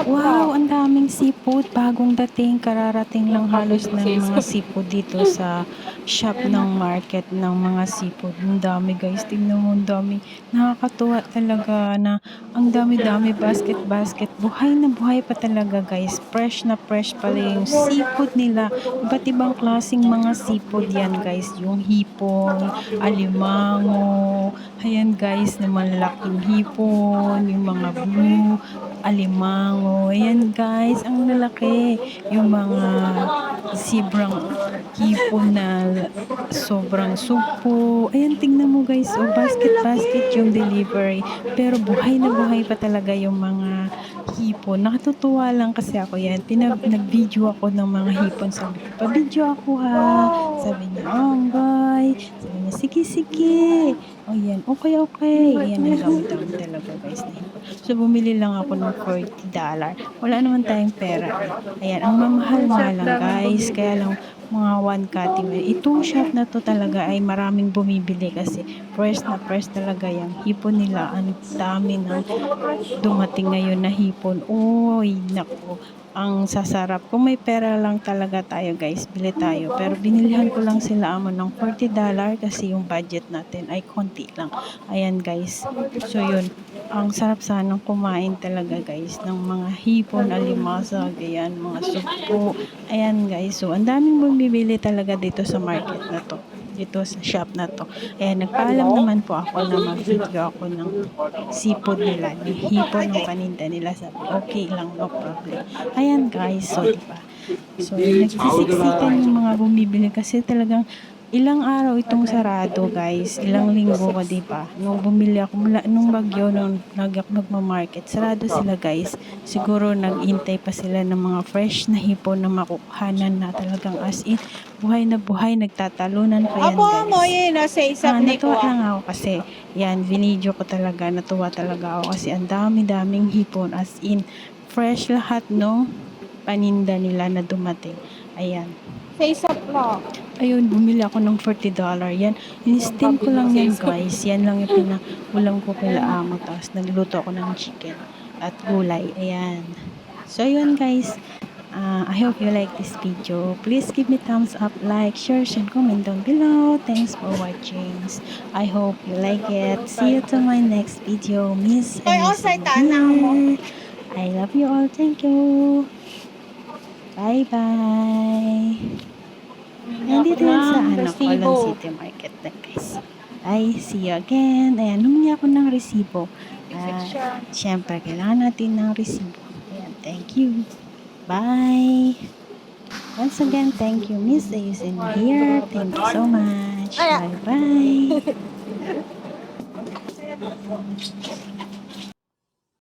Wow, ang daming seafood. Bagong dating, kararating lang halos ng mga seafood dito sa shop ng market ng mga seafood. Ang dami guys, tingnan mo, ang dami. Nakakatuwa talaga na ang dami-dami, basket-basket. Buhay na buhay pa talaga guys. Fresh na fresh pala yung seafood nila. Iba't ibang klaseng mga seafood yan guys. Yung hipon, alimango, ayan guys, na malalaking hipon, yung mga blue, alimango. Ayan guys, ang lalaki. Yung mga sibrang hipon na sobrang supo. Ayan, tingnan mo guys. O, basket-basket yung delivery. Pero buhay na buhay pa talaga yung mga hipon. Nakatutuwa lang kasi ako yan. Nag-video ako ng mga hipon. Sabi ko, pa-video ako ha. Sabi niya, oh, bye. Sabi niya, sige, sige. O yan, okay, okay. Ayan, ang dami-dami talaga guys na hipon. So, bumili lang ako ng $40. Wala naman tayong pera eh. Ayan, ang mamahal-mahal lang guys. Kaya lang mga one cutting. Itong shop na to talaga ay maraming bumibili kasi fresh talaga yung hipon nila. Ang dami ng dumating ngayon na hipon. Uy, naku. Ang sasarap. Kung may pera lang talaga tayo guys, bili tayo. Pero binilihan ko lang sila amo ng $40 kasi yung budget natin ay konti lang. Ayan guys. So yun, ang sarap sanang kumain talaga guys ng mga hipon, alimasag, ayan, mga sugpo. Ayan guys, so ang daming bumibili talaga dito sa market na to. Dito sa shop na to. Ayan, nagpaalam naman po ako na mag-video ako ng seafood nila, ng hipon ng paninda nila. Sabi, okay lang, no problem. Ayan guys, so diba? So, nagsisiksikan yung mga bumibili kasi talagang ilang araw itong sarado guys, ilang linggo ko diba, nung bumili ako mula nung bagyo, nung nagma-market, sarado sila guys. Siguro nag-intay pa sila ng mga fresh na hipon na makukuhanan na talagang as in, buhay, nagtatalunan pa yan guys. Natuwa lang ako kasi, yan, binidyo ko talaga, natuwa talaga ako kasi ang dami-daming hipon as in, fresh lahat no, paninda nila na dumating. Ayan. Sa isa po. Ayun, bumili ako ng $40. Yan, in-steam ko lang yan guys. Yan lang yung pinaulam ko kila amo. Tapos nagluto ako ng chicken at gulay. Ayan. So yun guys. I hope you like this video. Please give me thumbs up, like, share, and comment down below. Thanks for watching. I hope you like it. See you to my next video. Miss here. I love you all. Thank you. Bye-bye. Nandito yan sa Colon City Market na guys. Ay, see you again. Ayan, humingi ako ng resibo. Siyempre, kailangan natin ng resibo. Ayan, thank you. Bye. Once again, thank you, Miss Ayusin here. Thank you so much. Bye-bye.